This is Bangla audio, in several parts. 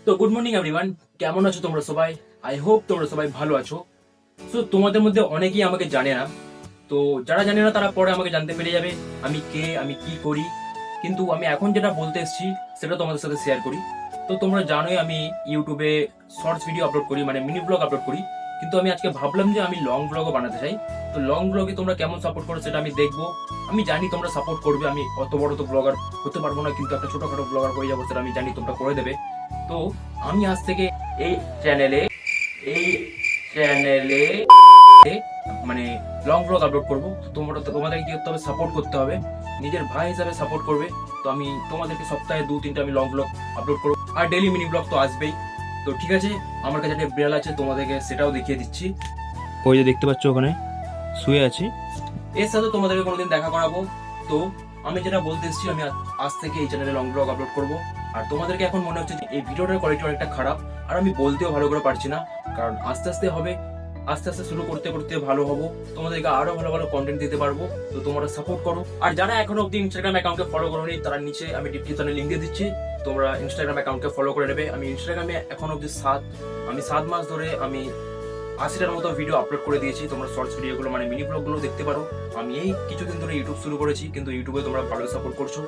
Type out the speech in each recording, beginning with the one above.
তো গুড মর্নিং এভরিওয়ান, কেমন আছো তোমরা সবাই? আই হোপ তোমরা সবাই ভালো আছো। সো তোমাদের মধ্যে অনেকেই আমাকে জানে না, তো যারা জানে না তারা পরে আমাকে জানতে পেরে যাবে আমি কে, আমি কি করি। কিন্তু আমি এখন যেটা বলতে এসেছি সেটা তোমাদের সাথে শেয়ার করি। তো তোমরা জানোই আমি ইউটিউবে শর্টস ভিডিও আপলোড করি, মানে মিনি ব্লগ আপলোড করি। কিন্তু আমি আজকে ভাবলাম যে আমি লং ব্লগও বানাতে চাই। তো লং ব্লগে তোমরা কেমন সাপোর্ট করো সেটা আমি দেখবো। আমি জানি তোমরা সাপোর্ট করবে, আমি অত বড় তো ব্লগার হতে পারবো না, কিন্তু একটা ছোটখাটো ব্লগার হয়ে যাবো সেটা আমি জানি তোমরা করে দেবে। তো আমি আজ থেকে এই চ্যানেলে এই চ্যানেলে মানে লং ব্লগ আপলোড করবো। তো তোমাদেরকে কি করতে হবে? সাপোর্ট করতে হবে, নিজের ভাই হিসাবে সাপোর্ট করবে। তো আমি তোমাদেরকে সপ্তাহে 2-3টা আমি লং ব্লগ আপলোড করবো, আর ডেইলি মিনি ব্লগ তো আসবেই। তো ঠিক আছে, আমার কাছে একটা বিড়াল আছে, তোমাদেরকে সেটাও দেখিয়ে দিচ্ছি। ওই যে দেখতে পাচ্ছ ওখানে শুয়ে আছে, এর সাথে তোমাদেরকে কোনোদিন দেখা করাবো। তো আমি যেটা বলতে এসেছি, আমি আজ থেকে এই চ্যানেলে লং ব্লগ আপলোড করবো। আর তোমাদেরকে এখন মনে হচ্ছে যে এই ভিডিওটার কোয়ালিটি অনেকটা খারাপ, আর আমি বলতেও ভালো করে পারছি না, কারণ আস্তে আস্তে হবে, আস্তে আস্তে শুরু করতে করতে ভালো হবো, তোমাদেরকে আরো ভালো ভালো কন্টেন্ট দিতে পারবো। তো তোমরা সাপোর্ট করো। আর যারা এখনো অব্দি ইনস্টাগ্রাম অ্যাকাউন্টকে ফলো করোনি, তারা নিচে আমি ডিসক্রিপশনে লিংক দিয়ে দিচ্ছি, তোমরা ইনস্টাগ্রাম অ্যাকাউন্টকে ফলো করে নেবে। আমি ইনস্টাগ্রামে এখন অব্দি 7 মাস ধরে আমি 80টার মতো ভিডিও আপলোড করে দিয়েছি। তোমরা শর্টস ভিডিওগুলো মানে মিনি ব্লগগুলো দেখতে পারো। আমি এই কিছুদিন ধরে ইউটিউব শুরু করেছি, কিন্তু ইউটিউবে তোমরা ভালো সাপোর্ট করছো।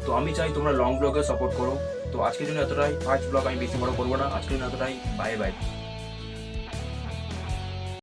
তো আমি চাই তোমরা লং ব্লগে সাপোর্ট করো। তো আজকের জন্য এতটাই, ফার্স্ট ব্লগ আমি বেশি বড় করবো না, আজকের জন্য এতটাই। Bye bye.